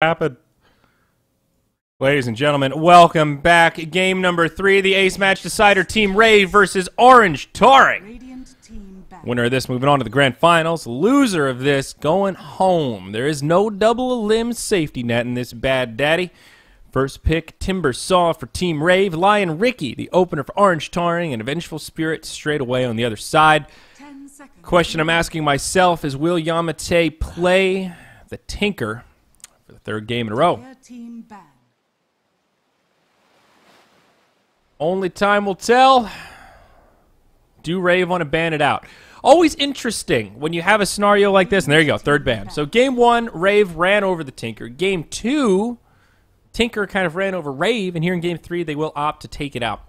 Rapid. Ladies and gentlemen, welcome back. Game number 3, the Ace Match Decider, Team Rave versus Orange.Taring. Winner of this moving on to the grand finals. Loser of this going home. There is no double limb safety net in this bad daddy. First pick, Timber Saw for Team Rave. Lion Ricky, the opener for Orange.Taring, and a Vengeful Spirit straight away on the other side. Question I'm asking myself is, will Yamate play the Tinker for the third game in a row? Only time will tell. Do Rave want to ban it out? Always interesting when you have a scenario like this. And there you go, third ban. So game 1, Rave ran over the Tinker. Game 2, Tinker kind of ran over Rave. And here in game 3, they will opt to take it out.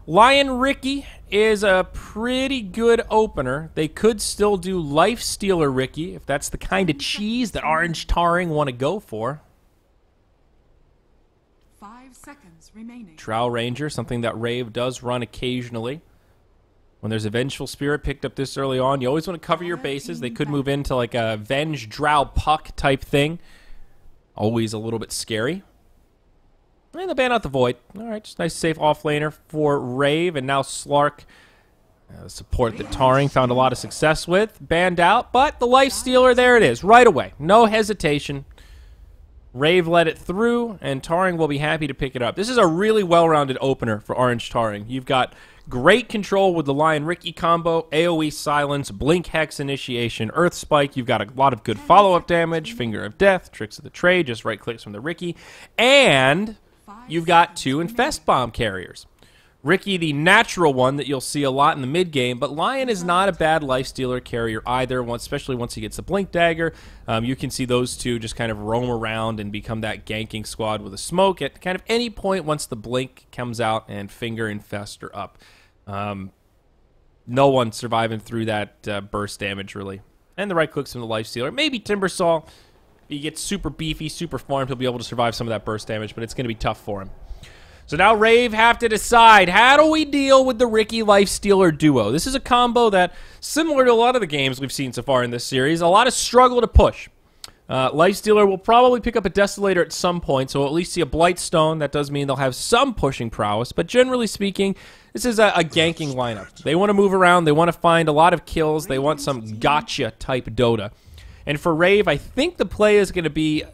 Lion Ricky is a pretty good opener. They could still do Life Stealer Ricky if that's the kind of cheese that Orange.Taring want to go for. 5 seconds remaining. Drow Ranger, something that Rave does run occasionally. When there's a Vengeful Spirit picked up this early on, you always want to cover your bases. They could move into like a Venge Drow Puck type thing. Always a little bit scary. And they'll ban out the Void. All right, just nice safe offlaner for Rave. And now Slark, support that Taring found a lot of success with. Banned out, but the Life Stealer, there it is, right away. No hesitation. Rave let it through, and Taring will be happy to pick it up. This is a really well-rounded opener for Orange.Taring. You've got great control with the Lion Ricky combo, AoE Silence, Blink Hex Initiation, Earth Spike. You've got a lot of good follow-up damage, Finger of Death, Tricks of the Trade, just right-clicks from the Ricky. And you've got 2 Infest Bomb carriers. Ricky, the natural one that you'll see a lot in the mid-game, but Lion is not a bad Lifestealer carrier either, especially once he gets the Blink Dagger. You can see those 2 just kind of roam around and become that ganking squad with a smoke at kind of any point once the Blink comes out and Finger Infest are up. No one surviving through that burst damage, really. And the right-clicks from the Lifestealer. Maybe Timbersaw, if he gets super beefy, super farmed, he'll be able to survive some of that burst damage, but it's going to be tough for him. So now Rave have to decide, how do we deal with the Ricky Lifestealer duo? This is a combo that, similar to a lot of the games we've seen so far in this series, a lot of struggle to push. Lifestealer will probably pick up a Desolator at some point, so we'll at least see a Blightstone. That does mean they'll have some pushing prowess, but generally speaking, this is a ganking lineup. They want to move around, they want to find a lot of kills, they want some gotcha-type Dota. And for Rave, I think the play is going to be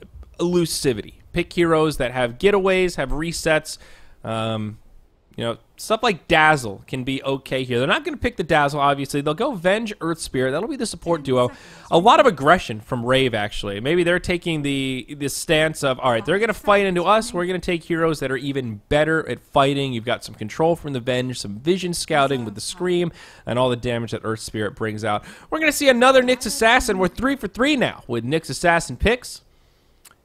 elusivity. Pick heroes that have getaways, have resets. You know, stuff like Dazzle can be okay here. They're not going to pick the Dazzle, obviously. They'll go Venge, Earth Spirit. That'll be the support duo. A lot of aggression from Rave, actually. Maybe they're taking the stance of, all right, they're going to fight into us. We're going to take heroes that are even better at fighting. You've got some control from the Venge, some vision scouting with the Scream, and all the damage that Earth Spirit brings out. We're going to see another Nyx Assassin. We're 3 for 3 now with Nyx Assassin picks.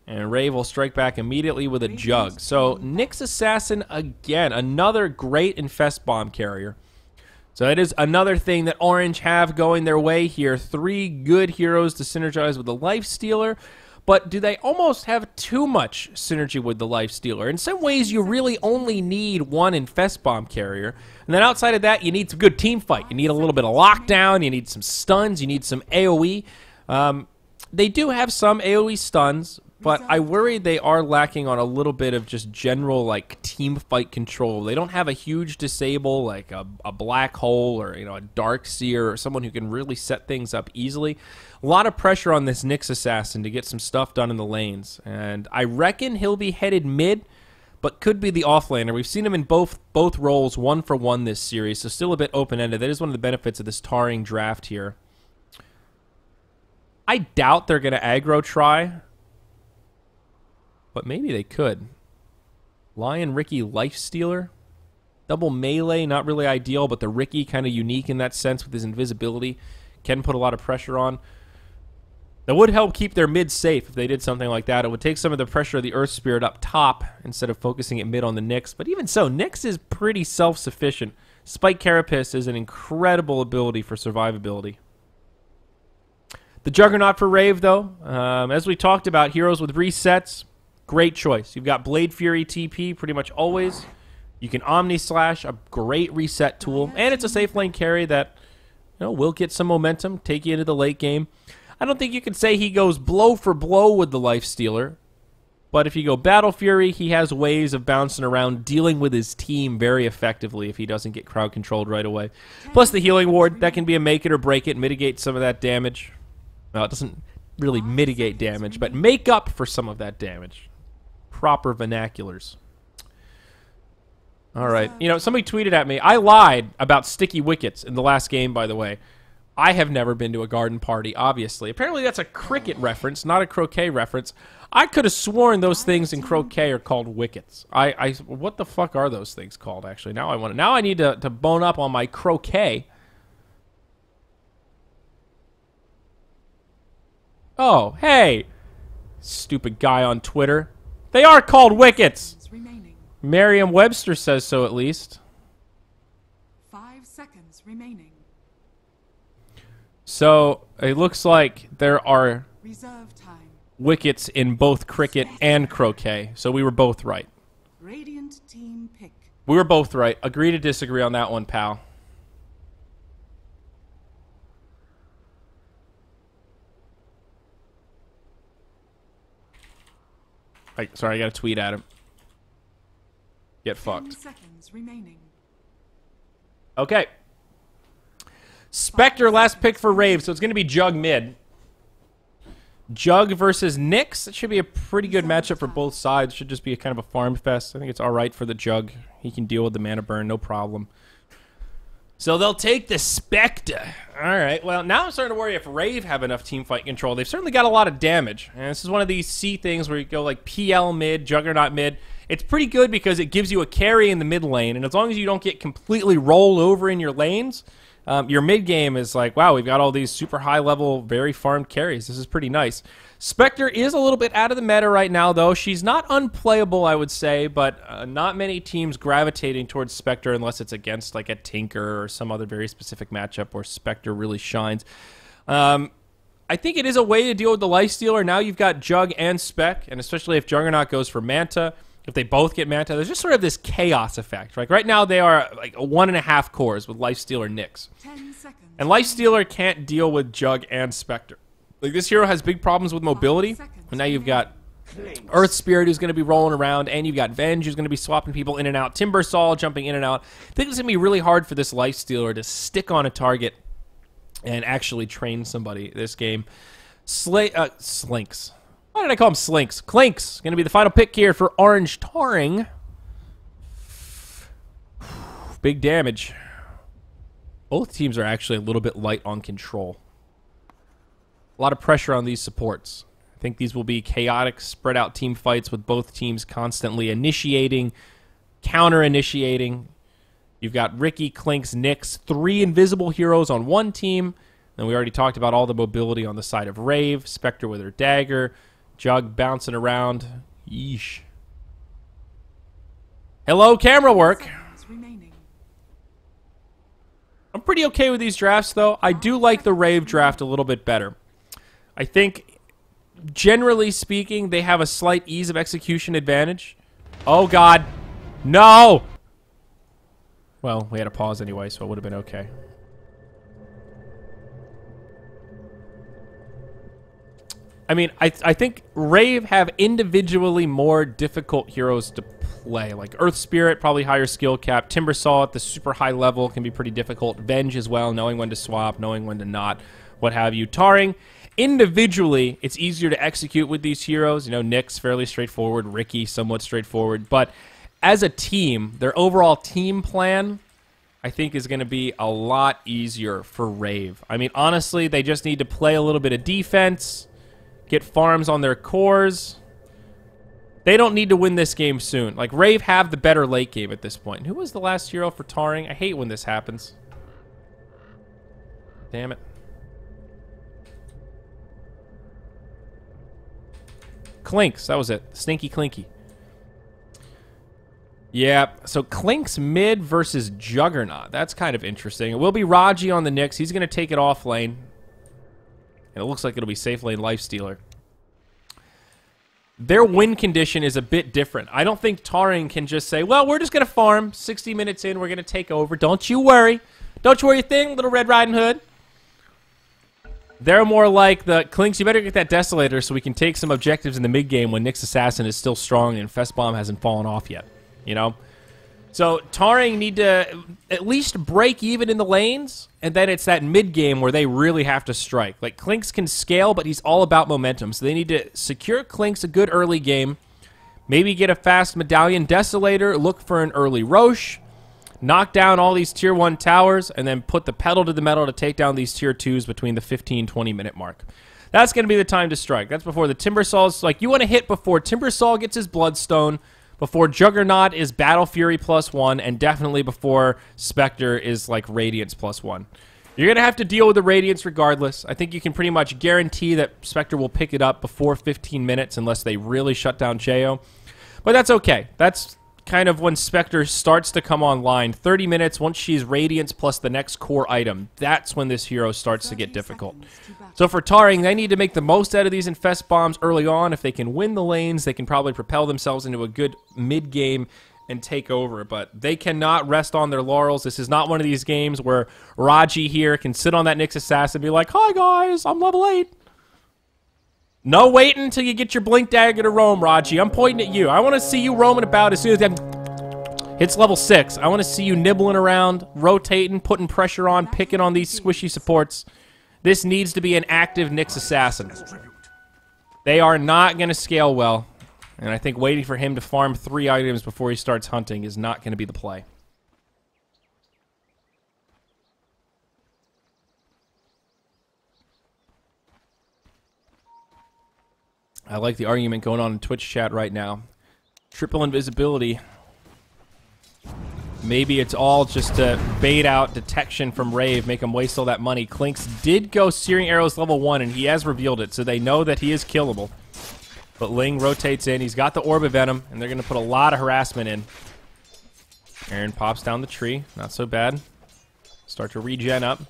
And Rave will strike back immediately with a Jug. So, Nyx Assassin again. Another great Infest Bomb carrier. So, that is another thing that Orange have going their way here. 3 good heroes to synergize with the Lifestealer. But do they almost have too much synergy with the Lifestealer? In some ways, you really only need 1 Infest Bomb carrier. And then outside of that, you need some good team fight. You need a little bit of lockdown. You need some stuns. You need some AoE. They do have some AoE stuns, but I worry they are lacking on a little bit of just general, like, team fight control. They don't have a huge disable, like a Black Hole or, you know, a Dark Seer or someone who can really set things up easily. A lot of pressure on this Nyx Assassin to get some stuff done in the lanes. And I reckon he'll be headed mid, but could be the offlaner. We've seen him in both roles, 1 for 1 this series, so still a bit open-ended. That is one of the benefits of this Taring draft here. I doubt they're going to aggro try, but maybe they could. Lion Ricky Lifestealer. Double melee, not really ideal, but the Ricky kind of unique in that sense with his invisibility. Can put a lot of pressure on. That would help keep their mid safe if they did something like that. It would take some of the pressure of the Earth Spirit up top instead of focusing it mid on the Nyx. But even so, Nyx is pretty self-sufficient. Spike Carapace is an incredible ability for survivability. The Juggernaut for Rave, though, as we talked about, heroes with resets, great choice. You've got Blade Fury TP pretty much always. You can Omni Slash, a great reset tool, and it's a safe lane carry that, you know, will get some momentum, take you into the late game. I don't think you can say he goes blow for blow with the Lifestealer, But if you go Battle Fury, he has ways of bouncing around, dealing with his team very effectively if he doesn't get crowd controlled right away. Plus the Healing Ward, that can be a make it or break it, mitigate some of that damage. Well, it doesn't really mitigate damage, but make up for some of that damage. Proper vernaculars. All right. You know, somebody tweeted at me. I lied about sticky wickets in the last game, by the way. I have never been to a garden party, obviously. Apparently that's a cricket reference, not a croquet reference. I could have sworn those things in croquet are called wickets. What the fuck are those things called, actually? Now I need to bone up on my croquet. Oh, hey. Stupid guy on Twitter. They are called wickets. Merriam-Webster says so, at least. 5 seconds remaining. So, it looks like there are Reserve time. wickets in both cricket and croquet. So we were both right. Radiant team pick. We were both right. Agree to disagree on that one, pal. Sorry, I got to tweet at him. Get 10 fucked. seconds remaining. Okay. Spectre, last pick for Rave, so it's going to be Jug mid. Jug versus Nyx. That should be a pretty good matchup for both sides. Should just be a kind of a farm fest. I think it's all right for the Jug. He can deal with the mana burn, no problem. So they'll take the Spectre. All right, well, now I'm starting to worry if Rave have enough team fight control. They've certainly got a lot of damage. And this is one of these C things where you go like PL mid, Juggernaut mid. It's pretty good because it gives you a carry in the mid lane. And as long as you don't get completely rolled over in your lanes, your mid game is like, wow, we've got all these super high level, very farmed carries. This is pretty nice. Spectre is a little bit out of the meta right now, though. She's not unplayable, I would say, but not many teams gravitating towards Spectre unless it's against like a Tinker or some other very specific matchup where Spectre really shines. I think it is a way to deal with the Lifestealer. Now you've got Jug and Spec, and especially if Juggernaut goes for Manta, if they both get Manta, there's just sort of this chaos effect. Like right now they are like 1.5 cores with Lifestealer Nyx. 10 seconds. And Lifestealer can't deal with Jug and Spectre. Like, this hero has big problems with mobility, and now you've got Earth Spirit who's going to be rolling around, and you've got Venge who's going to be swapping people in and out, Timbersaw jumping in and out. I think it's going to be really hard for this Lifestealer to stick on a target and actually train somebody this game. Slinks. Why did I call him Slinks? Clinks going to be the final pick here for Orange.Taring. Big damage. Both teams are actually a little bit light on control. A lot of pressure on these supports. I think these will be chaotic, spread out team fights with both teams constantly initiating, counter-initiating. You've got Ricky, Clinks, Nyx, 3 invisible heroes on one team. And we already talked about all the mobility on the side of Rave, Spectre with her dagger, Jug bouncing around. Yeesh. Hello, camera work. I'm pretty okay with these drafts, though. I do like the Rave draft a little bit better. I think, generally speaking, they have a slight ease of execution advantage. Oh, God. No! Well, we had a pause anyway, so it would have been okay. I mean, I think Rave have individually more difficult heroes to play. Like Earth Spirit, probably higher skill cap. Timbersaw at the super high level can be pretty difficult. Venge as well, knowing when to swap, knowing when to not, what have you. Taring, individually, it's easier to execute with these heroes. You know, Nyx, fairly straightforward. Ricky, somewhat straightforward. But as a team, their overall team plan, I think, is going to be a lot easier for Rave. I mean, honestly, they just need to play a little bit of defense, get farms on their cores. They don't need to win this game soon. Like, Rave have the better late game at this point. And who was the last hero for Taring? I hate when this happens. Damn it. Clinks, that was it. Stinky Clinky. Yeah, so Clink's mid versus Juggernaut. That's kind of interesting. It will be Raji on the Nyx. He's going to take it off lane. And it looks like it'll be safe lane Lifestealer. Their win condition is a bit different. I don't think Taring can just say, well, we're just going to farm. 60 minutes in, we're going to take over. Don't you worry. Don't you worry a thing, little Red Riding Hood. They're more like the Clinks, you better get that Desolator so we can take some objectives in the mid-game when Nyx Assassin is still strong and Festbomb hasn't fallen off yet, you know? So Taring need to at least break even in the lanes, and then it's that mid-game where they really have to strike. Like, Clinks can scale, but he's all about momentum, so they need to secure Clinks a good early game, maybe get a fast Medallion Desolator, look for an early Roche, knock down all these Tier 1 towers, and then put the pedal to the metal to take down these Tier 2s between the 15-20 minute mark. That's going to be the time to strike. That's before the Timbersaw's, like, you want to hit before Timbersaw gets his Bloodstone, before Juggernaut is Battle Fury +1, and definitely before Spectre is, like, Radiance +1. You're going to have to deal with the Radiance regardless. I think you can pretty much guarantee that Spectre will pick it up before 15 minutes unless they really shut down Cheo. But that's okay. That's kind of when Spectre starts to come online. 30 minutes, once she's Radiance plus the next core item, that's when this hero starts to get difficult. So for Taring, they need to make the most out of these Infest Bombs early on. If they can win the lanes, they can probably propel themselves into a good mid-game and take over. But they cannot rest on their laurels. This is not one of these games where Raji here can sit on that Nyx Assassin and be like, "Hi guys, I'm level 8. No waiting until you get your Blink Dagger to roam, Raji. I'm pointing at you. I want to see you roaming about as soon as that hits level 6. I want to see you nibbling around, rotating, putting pressure on, picking on these squishy supports. This needs to be an active Nyx Assassin. They are not going to scale well, and I think waiting for him to farm 3 items before he starts hunting is not going to be the play. I like the argument going on in Twitch chat right now. Triple invisibility. Maybe it's all just to bait out detection from Rave, make him waste all that money. Clinks did go Searing Arrows level 1, and he has revealed it, so they know that he is killable. But Ling rotates in. He's got the Orb of Venom, and they're going to put a lot of harassment in. Aaron pops down the tree. Not so bad. Start to regen up.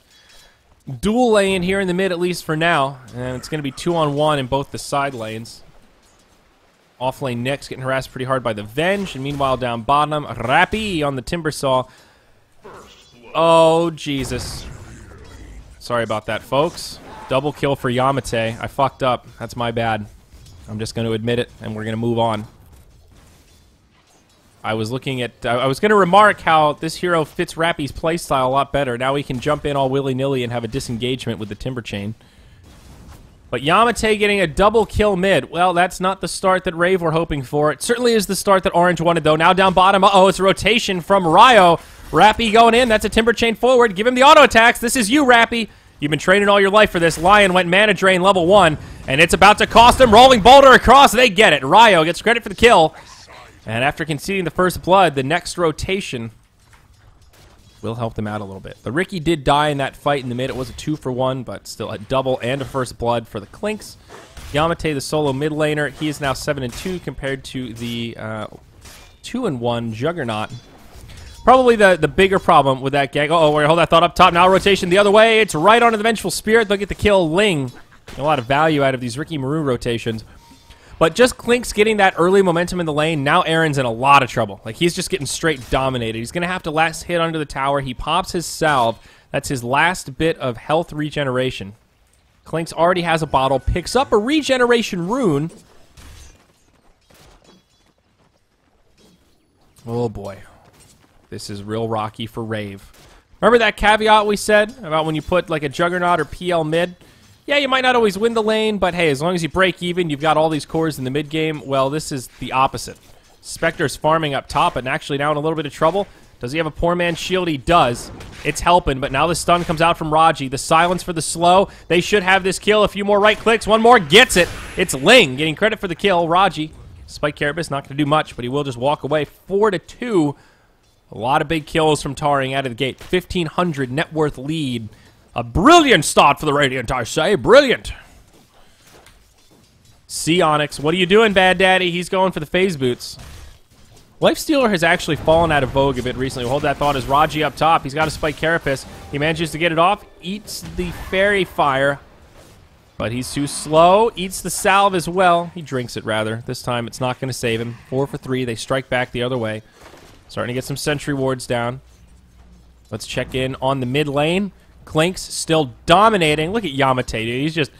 Dual lane here in the mid, at least for now. And it's going to be 2-on-1 in both the side lanes. Off lane Nyx getting harassed pretty hard by the Venge. And meanwhile, down bottom, Rappy on the Timbersaw. Oh, Jesus. Sorry about that, folks. Double kill for Yamate. I fucked up. That's my bad. I'm just going to admit it, and we're going to move on. I was looking at... I was going to remark how this hero fits Rappy's playstyle a lot better. Now he can jump in all willy-nilly and have a disengagement with the Timber Chain. But Yamate getting a double kill mid. Well, that's not the start that Rave were hoping for. It certainly is the start that Orange wanted, though. Now down bottom. Uh-oh, it's a rotation from Ryo. Rappy going in. That's a Timber Chain forward. Give him the auto attacks. This is you, Rappy. You've been training all your life for this. Lion went Mana Drain level 1, and it's about to cost him. Rolling Boulder across. They get it. Ryo gets credit for the kill. And after conceding the first blood, the next rotation will help them out a little bit. The Ricky did die in that fight in the mid. It was a 2-for-1, but still a double and a first blood for the Clinks. Yamate, the solo mid laner, he is now 7-2 compared to the 2-1 Juggernaut. Probably the bigger problem with that gang. Uh-oh, we're hold that thought up top. Now rotation the other way. It's right onto the Vengeful Spirit. They'll get the kill. Ling. A lot of value out of these Ricky Maru rotations. But just Clinks getting that early momentum in the lane, now Aaron's in a lot of trouble. Like, he's just getting straight dominated. He's going to have to last hit under the tower. He pops his salve. That's his last bit of health regeneration. Clinks already has a bottle, picks up a regeneration rune. Oh, boy. This is real rocky for Rave. Remember that caveat we said about when you put, like, a Juggernaut or PL mid? Yeah, you might not always win the lane, but hey, as long as you break even, you've got all these cores in the mid game. Well, this is the opposite. Spectre's farming up top and actually now in a little bit of trouble. Does he have a poor man's shield? He does. It's helping, but now the stun comes out from Raji. The silence for the slow. They should have this kill. A few more right clicks. One more gets it. It's Ling getting credit for the kill. Raji. Spike Carapace not going to do much, but he will just walk away. 4-2. A lot of big kills from Taring out of the gate. 1,500 net worth lead. A brilliant start for the Radiant, I say. Brilliant. See Onyx. What are you doing, Bad Daddy? He's going for the phase boots. Lifestealer has actually fallen out of vogue a bit recently. We'll hold that thought as Raji up top. He's got a Spike Carapace. He manages to get it off. Eats the Fairy Fire. But he's too slow. Eats the salve as well. He drinks it, rather. This time it's not going to save him. 4 for 3. They strike back the other way. Starting to get some sentry wards down. Let's check in on the mid lane. Clinks still dominating. Look at Yamate, dude. He's just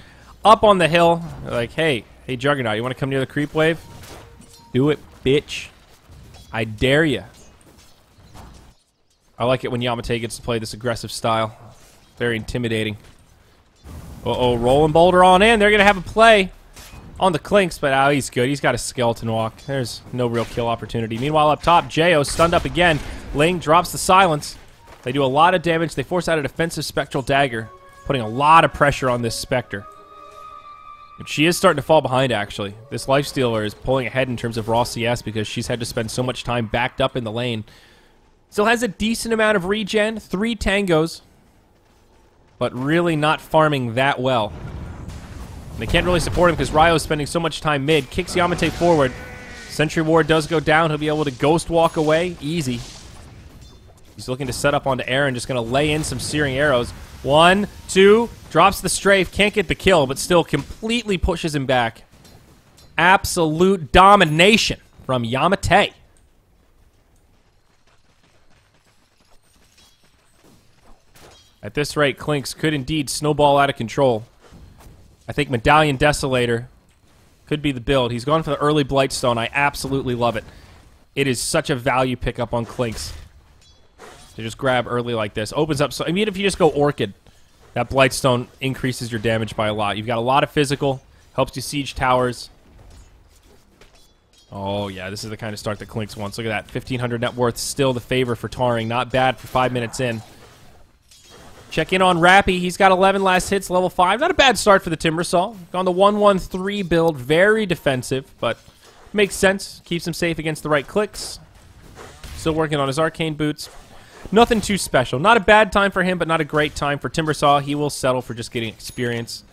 up on the hill. Like, hey, Juggernaut, you want to come near the creep wave? Do it, bitch. I dare you. I like it when Yamate gets to play this aggressive style. Very intimidating. Uh-oh, rolling boulder on in. They're going to have a play on the Clinks, but he's good. He's got a skeleton walk. There's no real kill opportunity. Meanwhile, up top, Jo stunned up again. Ling drops the silence. They do a lot of damage. They force out a defensive spectral dagger, putting a lot of pressure on this Spectre. But she is starting to fall behind, actually. This Lifestealer is pulling ahead in terms of raw CS because she's had to spend so much time backed up in the lane. Still has a decent amount of regen, 3 tangos, but really not farming that well. They can't really support him because Ryo is spending so much time mid. Kicks Yamate forward. Sentry Ward does go down. He'll be able to ghost walk away. Easy. He's looking to set up onto Aaron. Just going to lay in some searing arrows. 1, 2. Drops the strafe. Can't get the kill, but still completely pushes him back. Absolute domination from Yamate. At this rate, Clinks could indeed snowball out of control. I think Medallion Desolator could be the build. He's gone for the early Blightstone. I absolutely love it. It is such a value pickup on Clinks to just grab early like this. Opens up, so I mean, if you just go Orchid, that Blightstone increases your damage by a lot. You've got a lot of physical, helps you siege towers. Oh yeah, this is the kind of start that Clinks wants. Look at that, 1,500 net worth, still the favor for Taring. Not bad for 5 minutes in. Check in on Rappy. He's got 11 last hits, level 5. Not a bad start for the Timbersaw. Gone the 1-1-3 build. Very defensive, but makes sense. Keeps him safe against the right clicks. Still working on his arcane boots. Nothing too special. Not a bad time for him, but not a great time for Timbersaw. He will settle for just getting experience.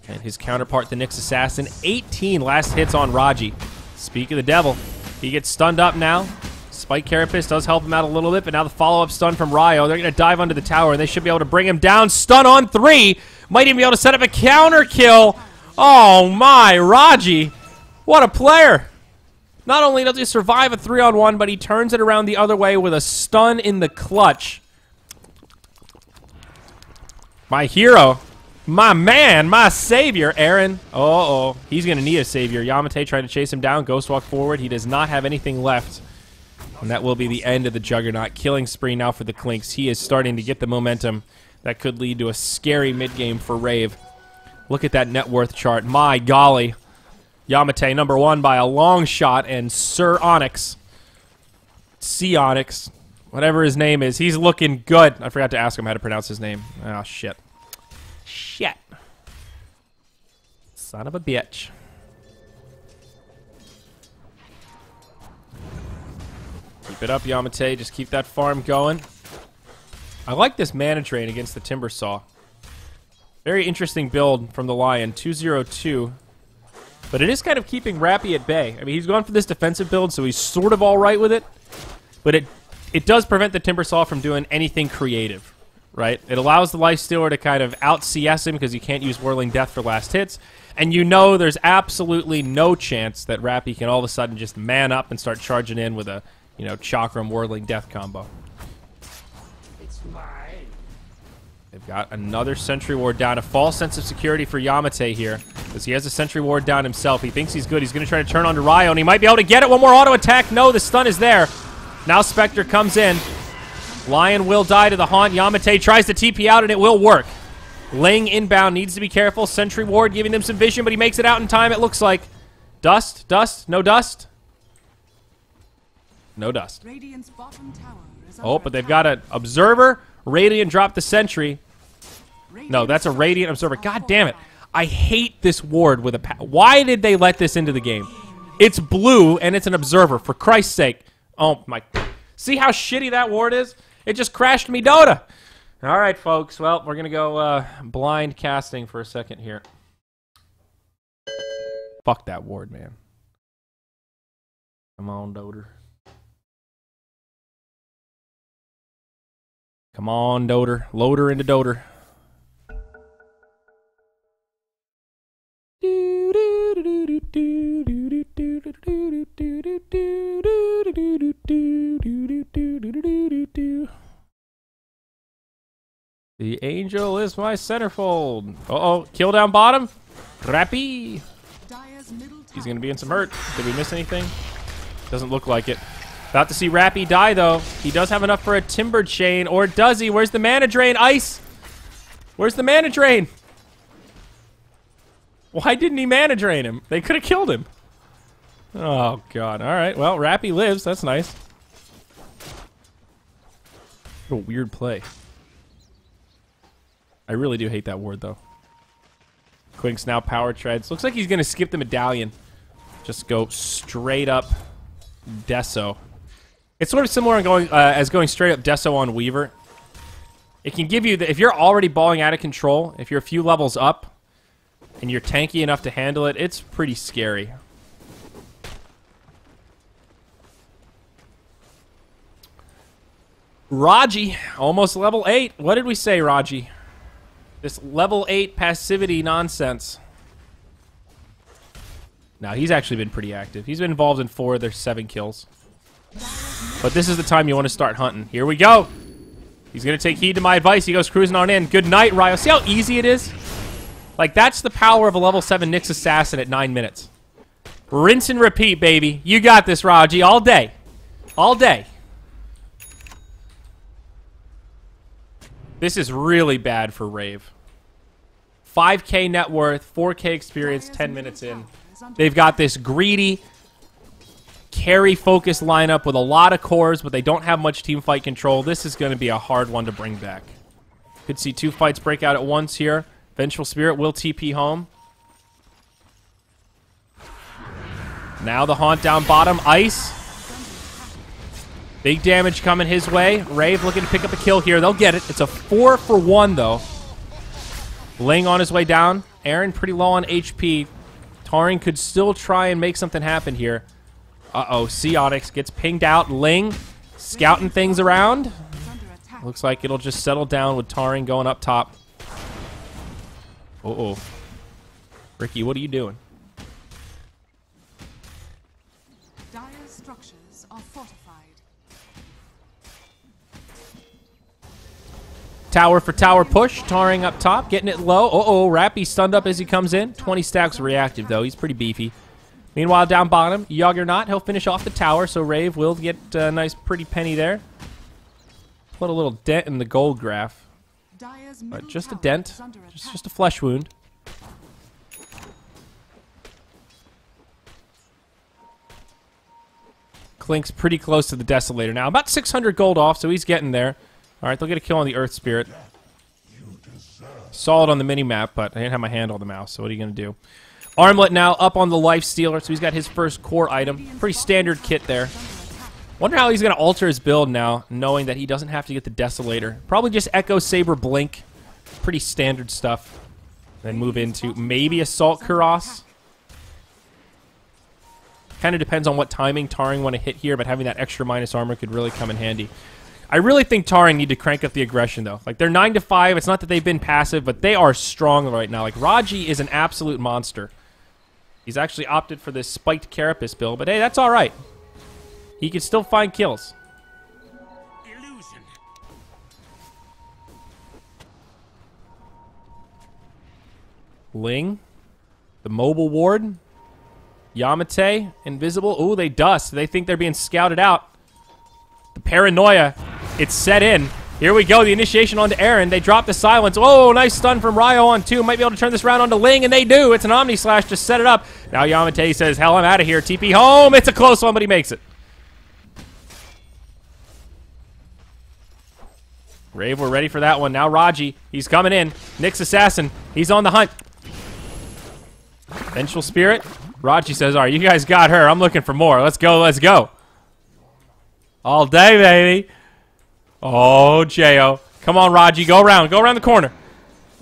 And his counterpart, the Nyx Assassin, 18 last hits on Raji. Speak of the devil. He gets stunned up now. Spike Carapace does help him out a little bit, but now the follow-up stun from Ryo. They're going to dive under the tower, and they should be able to bring him down. Stun on 3. Might even be able to set up a counter kill. Oh my, Raji. What a player. Not only does he survive a 3-on-1, but he turns it around the other way with a stun in the clutch. My hero. My man. My savior, Aaron. Uh-oh. He's going to need a savior. Yamate trying to chase him down. Ghost walk forward. He does not have anything left. And that will be the end of the Juggernaut. Killing spree now for the Clinks. He is starting to get the momentum that could lead to a scary mid-game for Rave. Look at that net worth chart. My golly. Yamate #1 by a long shot, and Sir Onyx, C Onyx, whatever his name is, he's looking good. I forgot to ask him how to pronounce his name. Oh, shit. Shit. Son of a bitch. Keep it up, Yamate. Just keep that farm going. I like this mana drain against the Timbersaw. Very interesting build from the Lion. 202. But it is kind of keeping Rappy at bay. I mean, he's gone for this defensive build, so he's sort of all right with it. But it does prevent the Timbersaw from doing anything creative, right? It allows the Lifestealer to kind of out-CS him because you can't use Whirling Death for last hits. And you know there's absolutely no chance that Rappy can all of a sudden just man up and start charging in with a, you know, Chakram Whirling Death combo. It's mine. They've got another Sentry Ward down. A false sense of security for Yamate here, because he has a Sentry Ward down himself. He thinks he's good. He's going to try to turn on to Ryo, and he might be able to get it. One more auto attack. No, the stun is there. Now Spectre comes in. Lion will die to the Haunt. Yamate tries to TP out, and it will work. Ling inbound. Needs to be careful. Sentry Ward giving them some vision, but he makes it out in time, it looks like. Dust? Dust? No dust? No dust. Radiant's bottom tower is Oh, under but they've attack. got an Observer. Radiant dropped the Sentry. No, that's a Radiant Observer. God damn it. I hate this ward with a... Why did they let this into the game? It's blue, and it's an Observer, for Christ's sake. Oh, my... See how shitty that ward is? It just crashed me Dota. All right, folks. Well, we're going to go blind casting for a second here. Fuck that ward, man. Come on, Dota. Come on, Dota. Load her into Dota. The The angel is my centerfold. Uh-oh. Kill down bottom. Rappy. Dire's middle He's tower going to be in some hurt. Did we miss anything? Doesn't look like it. About to see Rappy die, though. He does have enough for a timber chain. Or does he? Where's the mana drain? Ice! Where's the mana drain? Why didn't he mana drain him? They could have killed him. Oh, God. All right. Well, Rappy lives. That's nice. What a weird play. I really do hate that ward, though. Quink's now power treads. Looks like he's going to skip the medallion. Just go straight up Deso. It's sort of similar as going straight up Deso on Weaver. It can give you, if you're already balling out of control, if you're a few levels up, and you're tanky enough to handle it, it's pretty scary. Raji, almost level 8. What did we say, Raji? This level 8 passivity nonsense. Now, he's actually been pretty active. He's been involved in 4 of their 7 kills. But this is the time you want to start hunting. Here we go. He's going to take heed to my advice. He goes cruising on in. Good night, Ryo. See how easy it is? Like, that's the power of a level 7 Nyx Assassin at 9 minutes. Rinse and repeat, baby. You got this, Raji. All day. All day. This is really bad for Rave. 5K net worth, 4K experience, 10 minutes in. They've got this greedy, carry-focused lineup with a lot of cores, but they don't have much team fight control. This is going to be a hard one to bring back. Could see 2 fights break out at once here. Vengeful Spirit will TP home. Now the haunt down bottom. Ice. Big damage coming his way. Rave looking to pick up a kill here. They'll get it. It's a 4 for 1, though. Ling on his way down. Aaron pretty low on HP. Taring could still try and make something happen here. Uh-oh. Seonix gets pinged out. Ling scouting things around. Looks like it'll just settle down with Taring going up top. Uh-oh. Ricky, what are you doing? Dire's structures are fortified. Tower for tower push. Taring up top, getting it low. Uh-oh, Rappy stunned up as he comes in. 20 stacks reactive, though. He's pretty beefy. Meanwhile, down bottom, Juggernaut, he'll finish off the tower, so Rave will get a nice pretty penny there. Put a little dent in the gold graph. But just a dent. Just a flesh wound. Clink's pretty close to the Desolator now. About 600 gold off, so he's getting there. All right, they'll get a kill on the Earth Spirit. Saw it on the mini-map, but I didn't have my hand on the mouse, so what are you going to do? Armlet now up on the Life Stealer, so he's got his first core item. Pretty standard kit there. Wonder how he's going to alter his build now, knowing that he doesn't have to get the Desolator. Probably just Echo Saber Blink. Pretty standard stuff. Then move into maybe Assault Kuros. Kind of depends on what timing Taring want to hit here, but having that extra minus armor could really come in handy. I really think Taring need to crank up the aggression, though. Like, they're 9-5. It's not that they've been passive, but they are strong right now. Like, Raji is an absolute monster. He's actually opted for this spiked Carapace build, but hey, that's all right. He can still find kills. Illusion. Ling. The mobile ward. Yamate. Invisible. Ooh, they dust. They think they're being scouted out. The paranoia. It's set in. Here we go. The initiation onto Aaron. They drop the silence. Oh, nice stun from Ryo on 2. Might be able to turn this round onto Ling, and they do. It's an Omni Slash to set it up. Now Yamate says, hell, I'm out of here. TP home. It's a close one, but he makes it. Rave, we're ready for that one. Now Raji. He's coming in. Nyx Assassin. He's on the hunt. Vengeful Spirit. Raji says, all right, you guys got her. I'm looking for more. Let's go. Let's go. All day, baby. Oh, J.O. Come on, Raji. Go around. Go around the corner.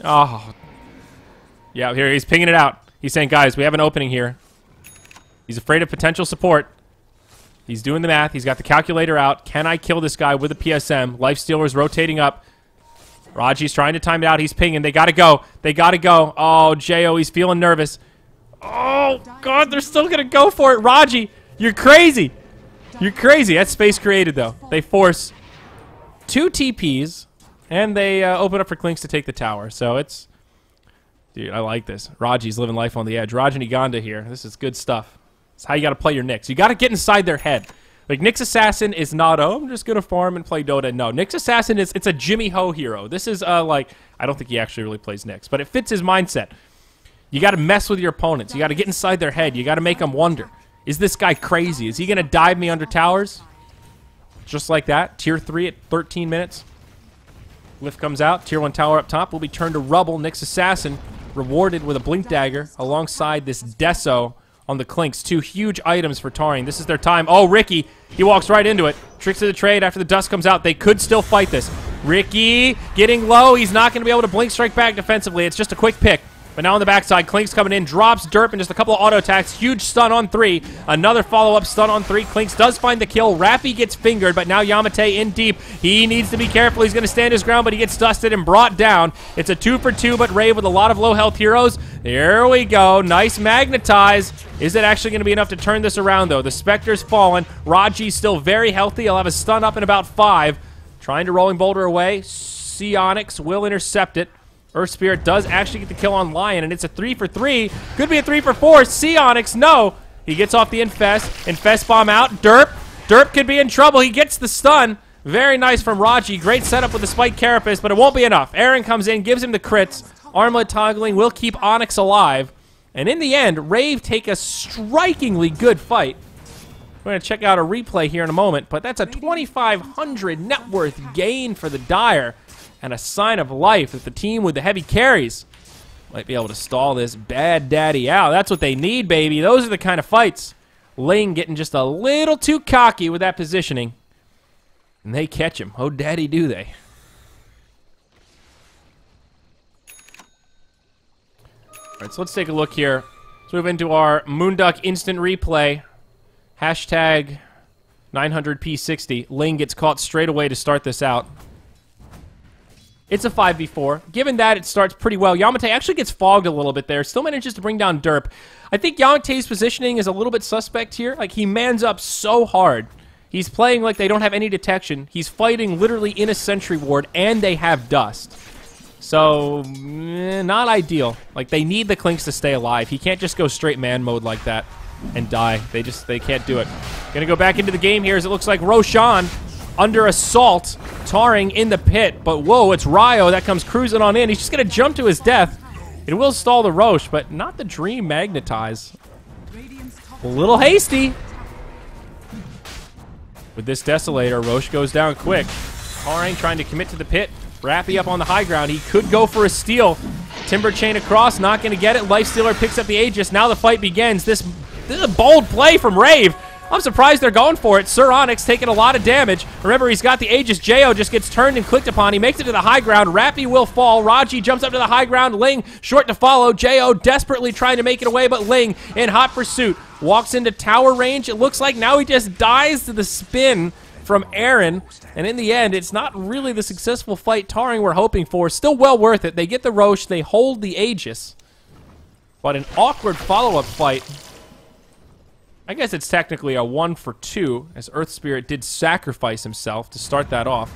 Oh. Yeah, here. He's pinging it out. He's saying, guys, we have an opening here. He's afraid of potential support. He's doing the math. He's got the calculator out. Can I kill this guy with a PSM? Lifestealer's rotating up. Raji's trying to time it out. He's pinging. They got to go. They got to go. Oh, J.O. He's feeling nervous. Oh, God. They're still going to go for it. Raji, you're crazy. You're crazy. That's space created, though. They force 2 TPs, And they open up for Klinks to take the tower. So it's... Dude, I like this. Raji's living life on the edge. Raj and Uganda here. This is good stuff. It's how you got to play your Nyx. You got to get inside their head. Like, Nyx Assassin is not, oh, I'm just going to farm and play Dota. No, Nyx Assassin it's a Jimmy Ho hero. This is, like, I don't think he actually really plays Nyx, but it fits his mindset. You got to mess with your opponents. You got to get inside their head. You got to make them wonder, is this guy crazy? Is he going to dive me under towers? Just like that. Tier 3 at 13 minutes. Lift comes out. Tier 1 tower up top will be turned to rubble. Nyx Assassin rewarded with a Blink Dagger alongside this Deso on the Klinks. 2 huge items for Taring. This is their time. Oh, Ricky. He walks right into it. Tricks of the trade after the dust comes out. They could still fight this. Ricky getting low. He's not going to be able to Blink Strike back defensively. It's just a quick pick. But now on the backside, Klinks coming in, drops Derp and just a couple of auto attacks. Huge stun on 3. Another follow-up stun on 3. Klinks does find the kill. Rappy gets fingered, but now Yamate in deep. He needs to be careful. He's going to stand his ground, but he gets dusted and brought down. It's a 2 for 2, but Rave with a lot of low-health heroes. There we go. Nice magnetize. Is it actually going to be enough to turn this around, though? The Spectre's fallen. Raji's still very healthy. He'll have a stun up in about 5. Trying to Rolling Boulder away. Onyx will intercept it. Earth Spirit does actually get the kill on Lion, and it's a 3 for 3. Could be a 3 for 4. Onyx, no. He gets off the Infest. Infest bomb out. Derp. Derp could be in trouble. He gets the stun. Very nice from Raji. Great setup with the Spike Carapace, but it won't be enough. Aaron comes in, gives him the crits. Armlet toggling will keep Onyx alive. And in the end, Rave take a strikingly good fight. We're going to check out a replay here in a moment, but that's a 2,500 net worth gain for the Dire. And a sign of life that the team with the heavy carries might be able to stall this bad daddy out. That's what they need, baby. Those are the kind of fights. Ling getting just a little too cocky with that positioning. And they catch him. Oh, daddy, do they. All right, so let's take a look here. Let's move into our Moonduck instant replay. Hashtag 900p60. Ling gets caught straight away to start this out. It's a 5v4. Given that, it starts pretty well. Yamate actually gets fogged a little bit there. Still manages to bring down Derp. I think Yamate's positioning is a little bit suspect here. Like, he mans up so hard. He's playing like they don't have any detection. He's fighting literally in a sentry ward, and they have dust. So, not ideal. Like, they need the Klinks to stay alive. He can't just go straight man mode like that and die. They can't do it. Gonna go back into the game here as it looks like Roshan under assault. Taring in the pit, but whoa, it's Ryo that comes cruising on in. He's just going to jump to his death. It will stall the Roche, but not the Dream Magnetize. A little hasty. With this Desolator, Roche goes down quick. Taring trying to commit to the pit. Rappy up on the high ground. He could go for a steal. Timber Chain across, not going to get it. Lifestealer picks up the Aegis. Now the fight begins. This is a bold play from Rave. I'm surprised they're going for it. Onyx taking a lot of damage. Remember, he's got the Aegis. Jo just gets turned and clicked upon. He makes it to the high ground. Rappy will fall. Raji jumps up to the high ground. Ling short to follow. Jo desperately trying to make it away, but Ling in hot pursuit. Walks into tower range. It looks like now he just dies to the spin from Aaron. And in the end, it's not really the successful fight Taring we're hoping for. Still well worth it. They get the Roche. They hold the Aegis. But an awkward follow-up fight. I guess it's technically a 1 for 2, as Earth Spirit did sacrifice himself to start that off.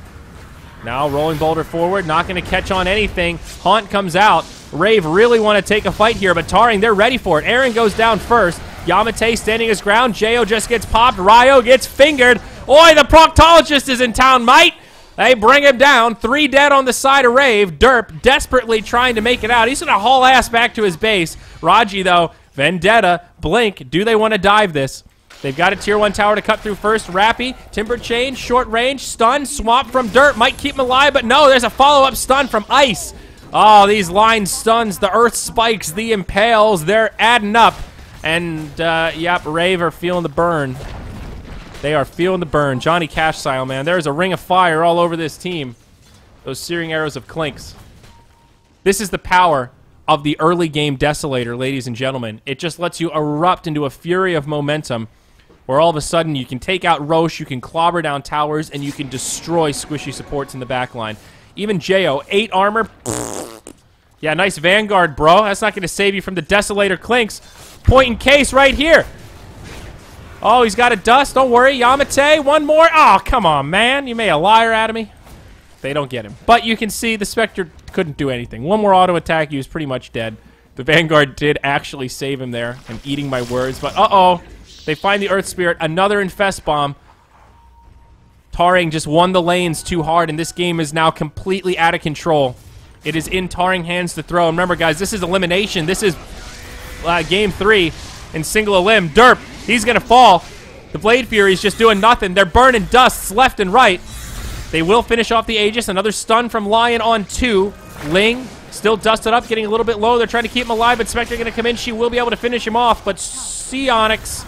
Now Rolling Boulder forward, not going to catch on anything. Haunt comes out. Rave really want to take a fight here, but Taring, they're ready for it. Aaron goes down first. Yamate standing his ground. Jo just gets popped. Ryo gets fingered. Oi, the proctologist is in town, mate! They bring him down. 3 dead on the side of Rave. Derp desperately trying to make it out. He's going to haul ass back to his base. Raji, though, Vendetta, Blink, do they want to dive this? They've got a tier 1 tower to cut through first. Rappy, Timber Chain, short range, stun, swamp from Derp. Might keep him alive, but no, there's a follow-up stun from Ice. Oh, these line stuns, the Earth Spikes, the Impales, they're adding up. And, yep, Rave are feeling the burn. They are feeling the burn. Johnny Cash style, man. There's a ring of fire all over this team. Those searing arrows of Klinks. This is the power of the early game Desolator, ladies and gentlemen. It just lets you erupt into a fury of momentum where all of a sudden you can take out Roche, you can clobber down towers, and you can destroy squishy supports in the backline. Even Jo, 8 armor. Yeah, nice Vanguard, bro. That's not going to save you from the Desolator Klinks. Point in case right here. Oh, he's got a dust. Don't worry. Yamate, one more. Oh, come on, man. You made a liar out of me. They don't get him. But you can see the Spectre couldn't do anything. One more auto attack, he was pretty much dead. The Vanguard did actually save him there. I'm eating my words, but uh-oh. They find the Earth Spirit. Another Infest Bomb. Taring just won the lanes too hard, and this game is now completely out of control. It is in Taring hands to throw. And remember, guys, this is elimination. This is game 3 in single elim. Derp, he's going to fall. The Blade Fury's just doing nothing. They're burning dusts left and right. They will finish off the Aegis. Another stun from Lion on 2. Ling still dusted up, getting a little bit low. They're trying to keep him alive, but Spectre going to come in. She will be able to finish him off, but Psionics,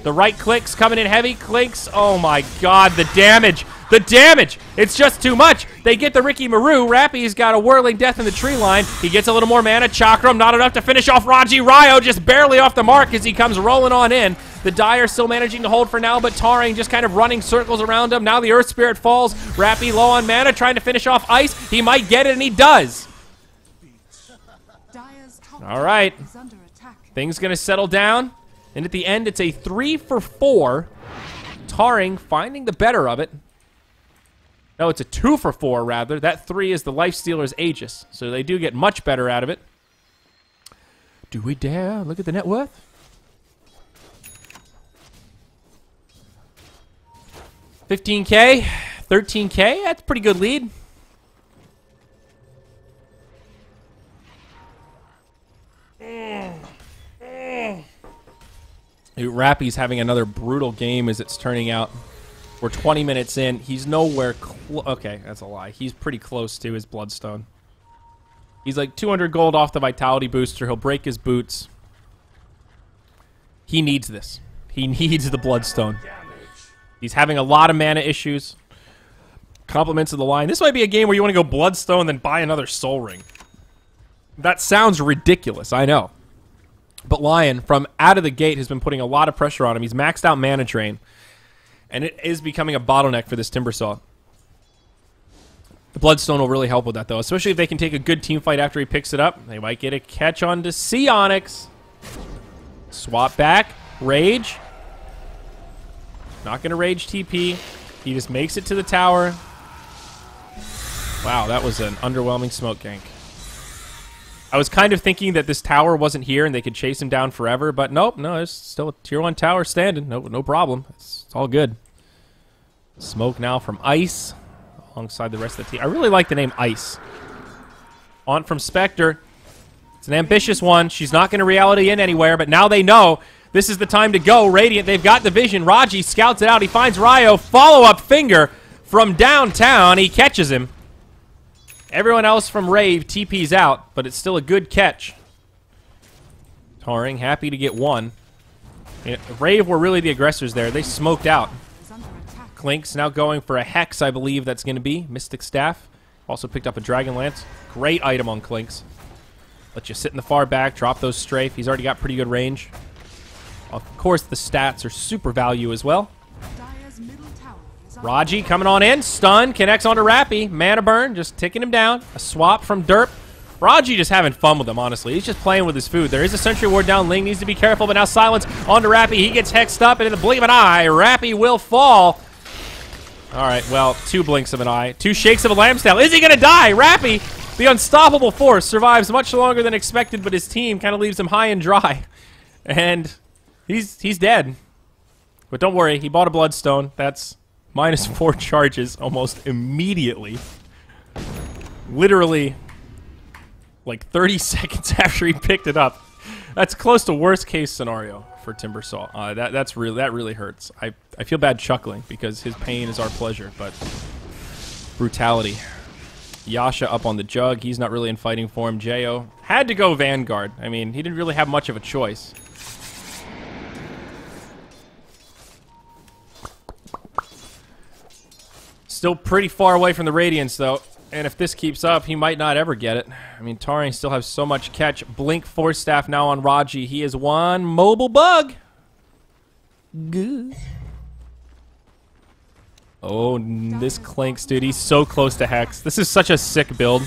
the right clicks coming in heavy. Clinks, oh my god, the damage. The damage! It's just too much. They get the Ricky Maru. Rappy's got a whirling death in the tree line. He gets a little more mana. Chakram, not enough to finish off Raji. Ryo just barely off the mark as he comes rolling on in. The Dire still managing to hold for now, but Taring just kind of running circles around him. Now the Earth Spirit falls. Rappy low on mana, trying to finish off Ice. He might get it, and he does. All right. Things going to settle down. And at the end, it's a 3-for-4. Taring finding the better of it. No, it's a 2-for-4, rather. That 3 is the Lifestealer's Aegis, so they do get much better out of it. Do we dare look at the net worth? $15K, $13K, that's a pretty good lead. Rappy's having another brutal game as it's turning out. We're 20 minutes in. He's nowhere okay, that's a lie. He's pretty close to his Bloodstone. He's like 200 gold off the Vitality booster. He'll break his boots. He needs this. He needs the Bloodstone. He's having a lot of mana issues. Compliments of the line. This might be a game where you want to go Bloodstone, then buy another Soul Ring. That sounds ridiculous, I know. But Lion, from out of the gate, has been putting a lot of pressure on him. He's maxed out Mana Drain. And it is becoming a bottleneck for this Timbersaw. The Bloodstone will really help with that, though. Especially if they can take a good team fight after he picks it up. They might get a catch on to Psionics. Swap back. Rage. Not going to Rage TP. He just makes it to the tower. Wow, that was an underwhelming smoke gank. I was kind of thinking that this tower wasn't here and they could chase him down forever, but nope, no, there's still a tier 1 tower standing. No problem. It's all good. Smoke now from Ice alongside the rest of the team. I really like the name Ice. On from Spectre. It's an ambitious one. She's not going to reality in anywhere, but now they know this is the time to go. Radiant, they've got the vision. Raji scouts it out. He finds Ryo. Follow-up finger from downtown. He catches him. Everyone else from Rave TP's out, but it's still a good catch. Taring happy to get one. Rave were really the aggressors there. They smoked out. Clink's now going for a Hex, I believe that's going to be. Mystic Staff. Also picked up a Dragon Lance. Great item on Clink's. Let you sit in the far back, drop those strafe. He's already got pretty good range. Of course, the stats are super value as well. Raji coming on in. Stun. Connects onto Rappy. Mana burn. Just ticking him down. A swap from Derp. Raji just having fun with him, honestly. He's just playing with his food. There is a Sentry Ward down. Ling needs to be careful, but now Silence onto Rappy. He gets hexed up, and in the blink of an eye, Rappy will fall. All right, well, 2 blinks of an eye. 2 shakes of a lamb's tail. Is he going to die? Rappy, the unstoppable force, survives much longer than expected, but his team kind of leaves him high and dry. And he's dead. But don't worry, he bought a Bloodstone. That's -4 charges almost immediately. Literally, like 30 seconds after he picked it up. That's close to worst case scenario for Timbersaw. That really hurts. I feel bad chuckling because his pain is our pleasure, but brutality. Yasha up on the jug. He's not really in fighting form. Jo had to go Vanguard. I mean, he didn't really have much of a choice. Still pretty far away from the Radiance, though. And if this keeps up, he might not ever get it. I mean, Taring still has so much catch. Blink Force Staff now on Raji. He is one mobile bug. Good. Oh, this Clinks, dude. He's so close to Hex. This is such a sick build.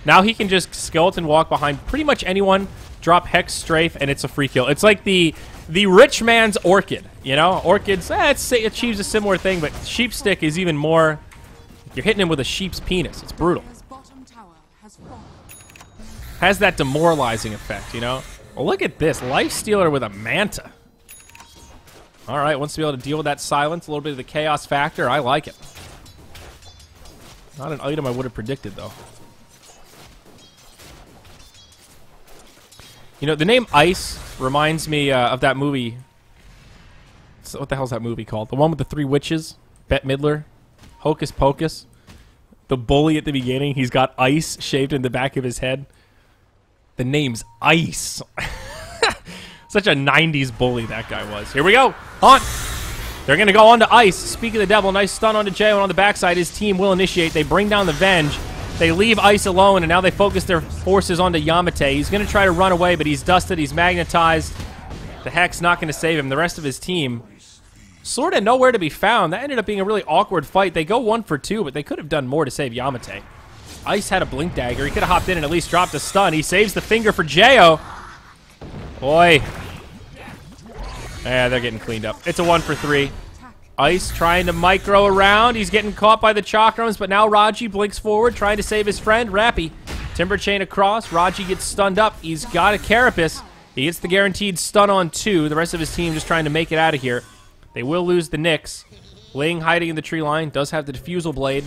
Now he can just skeleton walk behind pretty much anyone, drop Hex Strafe, and it's a free kill. It's like the rich man's Orchid, you know? Orchids, it achieves a similar thing, but Sheepstick is even more You're hitting him with a sheep's penis. It's brutal. Dire's bottom tower has fallen. Has that demoralizing effect, you know? Well, look at this. Lifestealer with a Manta. All right, wants to be able to deal with that silence, a little bit of the chaos factor. I like it. Not an item I would have predicted, though. You know, the name Ice reminds me of that movie. So what the hell's that movie called? The one with the 3 witches? Bette Midler? Hocus Pocus? The bully at the beginning, he's got ice shaved in the back of his head. The name's Ice. Such a 90s bully that guy was. Here we go. On. They're going to go on to Ice. Speak of the devil, nice stun onto Jay, and on the backside, his team will initiate. They bring down the Venge. They leave Ice alone, and now they focus their forces onto Yamate. He's going to try to run away, but he's dusted. He's magnetized. The Heck's not going to save him. The rest of his team sort of nowhere to be found. That ended up being a really awkward fight. They go 1 for 2, but they could have done more to save Yamate. Ice had a blink dagger. He could have hopped in and at least dropped a stun. He saves the finger for J.O. Boy. Yeah, they're getting cleaned up. It's a 1 for 3. Ice trying to micro around. He's getting caught by the chakrams, but now Raji blinks forward, trying to save his friend, Rappy. Timber chain across. Raji gets stunned up. He's got a Carapace. He gets the guaranteed stun on 2. The rest of his team just trying to make it out of here. They will lose the Nyx. Ling hiding in the tree line. Does have the Diffusal Blade.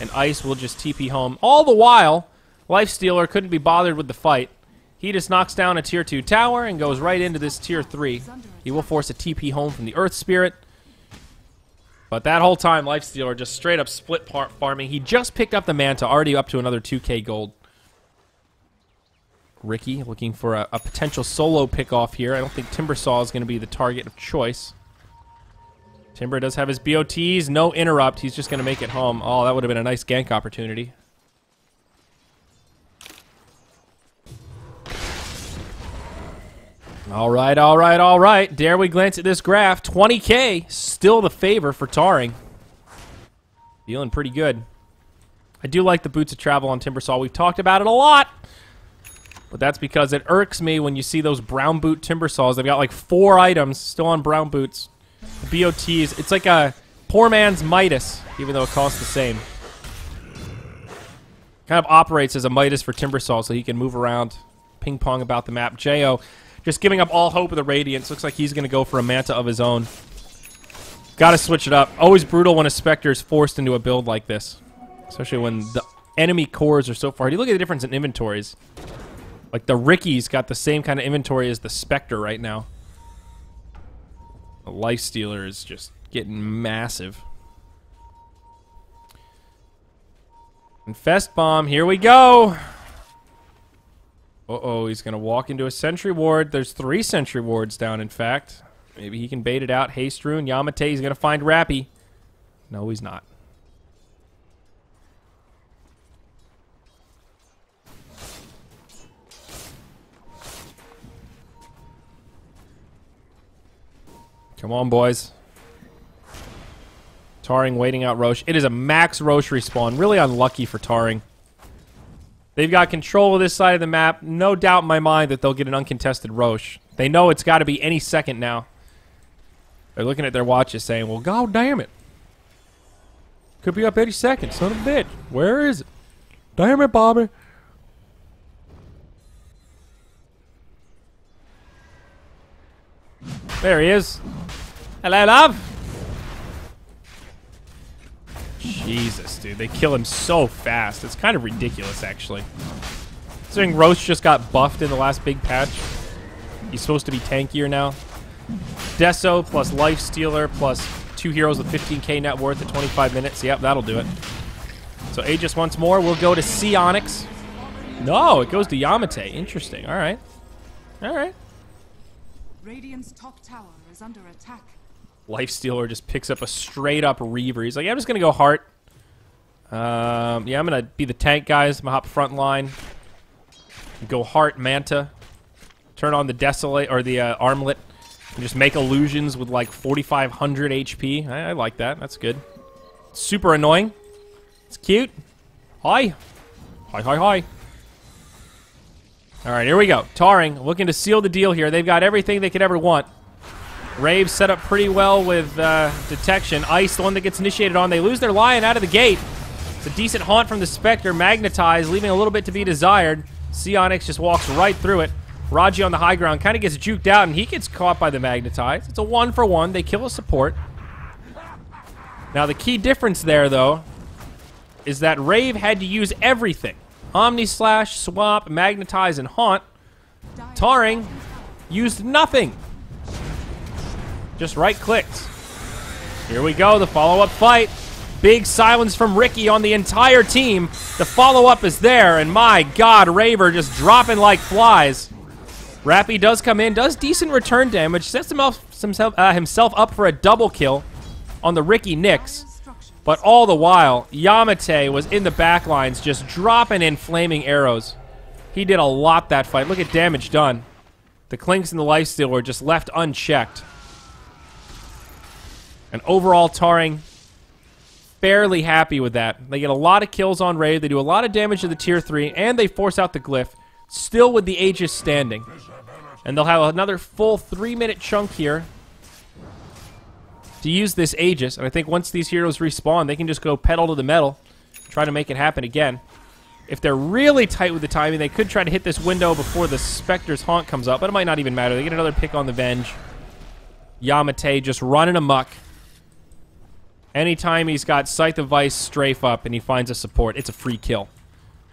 And Ice will just TP home. All the while, Lifestealer couldn't be bothered with the fight. He just knocks down a tier 2 tower and goes right into this tier 3. He will force a TP home from the Earth Spirit. But that whole time, Lifestealer just straight up split farming. He just picked up the Manta, already up to another 2k gold. Ricky looking for a potential solo pick-off here. I don't think Timbersaw is going to be the target of choice. Timber does have his BOTs. No interrupt. He's just going to make it home. Oh, that would have been a nice gank opportunity. All right, all right, all right. Dare we glance at this graph? 20k, still the favor for Taring. Feeling pretty good. I do like the Boots of Travel on Timbersaw. We've talked about it a lot. But that's because it irks me when you see those brown boot Timbersaws. They've got like 4 items still on brown boots. The BOTs, it's like a poor man's Midas, even though it costs the same. Kind of operates as a Midas for Timbersaw so he can move around, ping pong about the map. J.O. just giving up all hope of the Radiance. Looks like he's going to go for a Manta of his own. Got to switch it up. Always brutal when a Spectre is forced into a build like this. Especially when the enemy cores are so far. You look at the difference in inventories. Like the Ricky's got the same kind of inventory as the Spectre right now. The Lifestealer is just getting massive. Infest Bomb, here we go. Uh-oh, he's going to walk into a Sentry Ward. There's 3 Sentry Wards down, in fact. Maybe he can bait it out. Haste Rune, Yamate, he's going to find Rappy. No, he's not. Come on, boys. Taring waiting out Roche. It is a max Roche respawn. Really unlucky for Taring. They've got control of this side of the map. No doubt in my mind that they'll get an uncontested Roche. They know it's got to be any second now. They're looking at their watches saying, well, god damn it. Could be up any second, son of a bitch. Where is it? Damn it, Bobby. There he is. Hello, love. Jesus, dude. They kill him so fast. It's kind of ridiculous, actually. Considering Roche just got buffed in the last big patch. He's supposed to be tankier now. Deso plus Lifestealer plus 2 heroes with 15k net worth at 25 minutes. Yep, that'll do it. So Aegis once more. We'll go to Onyx. No, it goes to Yamate. Interesting. All right. All right. Radiant's top tower is under attack. Lifestealer just picks up a straight-up Reaver. He's like, yeah, I'm just going to go Heart. Yeah, I'm going to be the tank, guys. I'm going to hop front line. Go Heart, Manta. Turn on the Desolate, or the Armlet. And just make illusions with like 4,500 HP. I like that. That's good. Super annoying. It's cute. Hi. Hi, hi, hi. All right, here we go. Taring looking to seal the deal here. They've got everything they could ever want. Rave set up pretty well with detection. Ice, the one that gets initiated on. They lose their Lion out of the gate. It's a decent haunt from the Spectre. Magnetized, leaving a little bit to be desired. Psionics just walks right through it. Raji on the high ground kind of gets juked out, and he gets caught by the Magnetized. It's a 1-for-1. They kill a support. Now, the key difference there, though, is that Rave had to use everything. Omni Slash, Swap, Magnetize, and Haunt. Taring used nothing. Just right-clicked. Here we go, the follow-up fight. Big silence from Ricky on the entire team. The follow-up is there, and my God, Raver just dropping like flies. Rappy does come in, does decent return damage, sets himself up for a double kill on the Ricky Nix. But all the while, Yamate was in the backlines just dropping in flaming arrows. He did a lot that fight. Look at damage done. The Clinks and the Lifesteal were just left unchecked. And overall, Taring fairly happy with that. They get a lot of kills on Rave. They do a lot of damage to the tier 3, and they force out the Glyph, still with the Aegis standing. And they'll have another full 3-minute chunk here to use this Aegis. And I think once these heroes respawn, they can just go pedal to the metal, try to make it happen again. If they're really tight with the timing, they could try to hit this window before the Spectre's Haunt comes up, but it might not even matter. They get another pick on the Venge. Yamate just running amok. Anytime he's got Scythe of Vice strafe up and he finds a support, it's a free kill.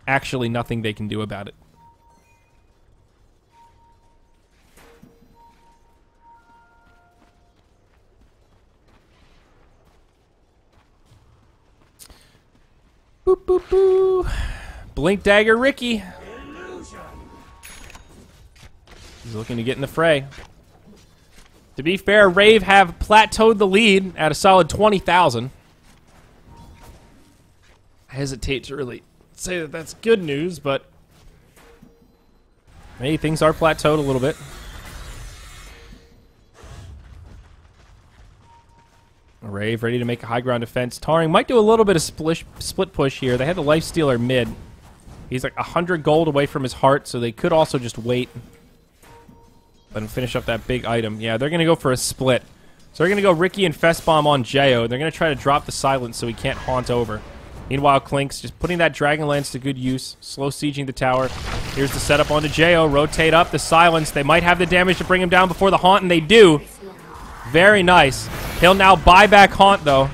Actually, nothing they can do about it. Boop, boop, boo. Blink Dagger Ricky. He's looking to get in the fray. To be fair, Rave have plateaued the lead at a solid 20,000. I hesitate to really say that that's good news, but hey, things are plateaued a little bit. Rave ready to make a high ground defense. Taring might do a little bit of split push here. They had the Lifestealer mid. He's like 100 gold away from his heart, so they could also just wait. Let him finish up that big item. Yeah, they're going to go for a split. So they're going to go Ricky and Fest Bomb on Jeo. They're going to try to drop the silence so he can't haunt over. Meanwhile, Clink's just putting that Dragon Lance to good use. Slow sieging the tower. Here's the setup onto Jeo. Rotate up the silence. They might have the damage to bring him down before the haunt, and they do. Very nice. He'll now buy back haunt, though.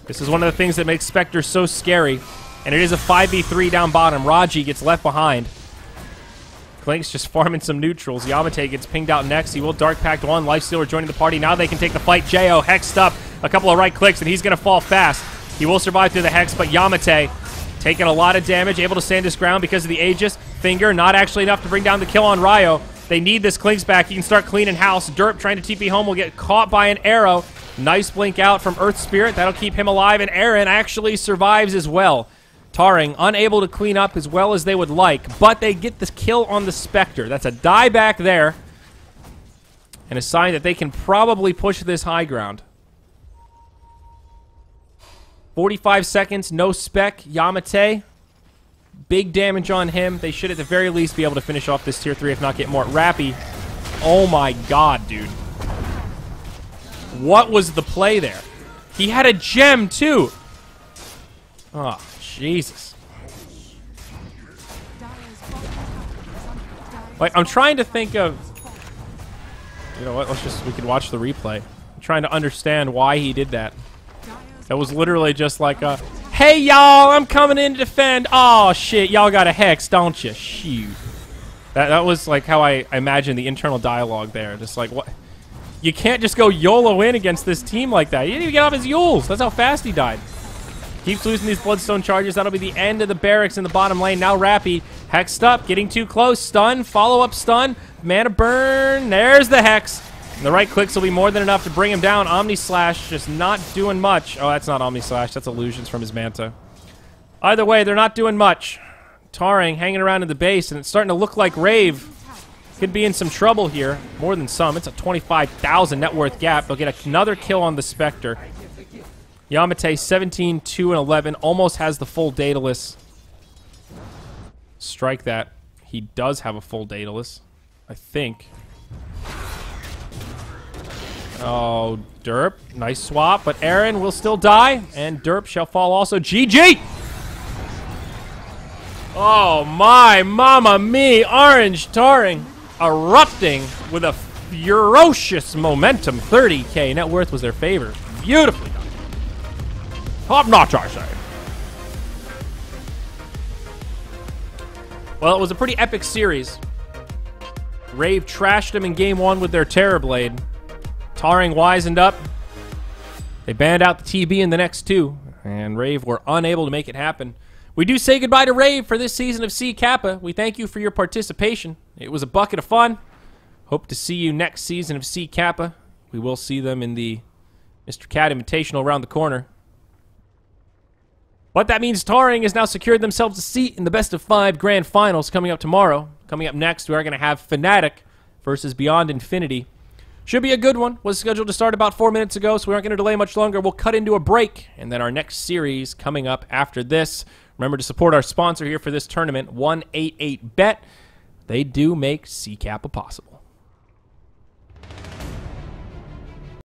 This is one of the things that makes Spectre so scary. And it is a 5v3 down bottom. Raji gets left behind. Clink's just farming some neutrals. Yamate gets pinged out next. He will Dark Pact 1. Lifestealer joining the party. Now they can take the fight. Jeo hexed up. A couple of right clicks, and he's going to fall fast. He will survive through the hex, but Yamate taking a lot of damage. Able to stand his ground because of the Aegis. Finger, not actually enough to bring down the kill on Ryo. They need this Clink's back. He can start cleaning house. Derp trying to TP home will get caught by an arrow. Nice blink out from Earth Spirit. That'll keep him alive, and Aaron actually survives as well. Taring unable to clean up as well as they would like, but they get the kill on the Spectre. That's a die back there, and a sign that they can probably push this high ground. 45 seconds, no spec. Yamate, big damage on him. They should at the very least be able to finish off this tier 3, if not get more. Rappy, oh my God, dude. What was the play there? He had a gem, too. Oh, Jesus. Like, I'm trying to think of... You know what, we can watch the replay. I'm trying to understand why he did that. That was literally just like a, hey, y'all, I'm coming in to defend. Oh, shit, y'all got a hex, don't you? Shoot. That was like how I imagine the internal dialogue there. Just like, what? You can't just go YOLO in against this team like that. He didn't even get off his Yules. That's how fast he died. Keeps losing these Bloodstone charges. That'll be the end of the barracks in the bottom lane. Now Rappy, hexed up, getting too close. Stun, follow-up stun. Mana burn. There's the hex. And the right clicks will be more than enough to bring him down. Omni Slash just not doing much. Oh, that's not Omni Slash. That's illusions from his Manta. Either way, they're not doing much. Taring hanging around in the base, and it's starting to look like Rave could be in some trouble here. More than some. It's a 25,000 net worth gap. They'll get another kill on the Spectre. Yamate 17, 2, and 11. Almost has the full Daedalus. Strike that. He does have a full Daedalus, I think. Oh, Derp. Nice swap, but Aaron will still die, and Derp shall fall also. GG! Oh, my mama me. Orange.Taring erupting with a ferocious momentum. 30K net worth was their favor. Beautifully done. Top notch, I say. Well, it was a pretty epic series. Rave trashed him in game 1 with their Terrorblade. Taring wisened up. They banned out the TB in the next 2, and Rave were unable to make it happen. We do say goodbye to Rave for this season of C Kappa. We thank you for your participation. It was a bucket of fun. Hope to see you next season of C Kappa. We will see them in the Mr. Cat Invitational around the corner. But that means Taring has now secured themselves a seat in the best of 5 grand finals coming up tomorrow. Coming up next, we are going to have Fnatic versus Beyond Infinity. Should be a good one. Was scheduled to start about 4 minutes ago, so we aren't going to delay much longer. We'll cut into a break, and then our next series coming up after this. Remember to support our sponsor here for this tournament, 188bet. They do make C Kappa possible.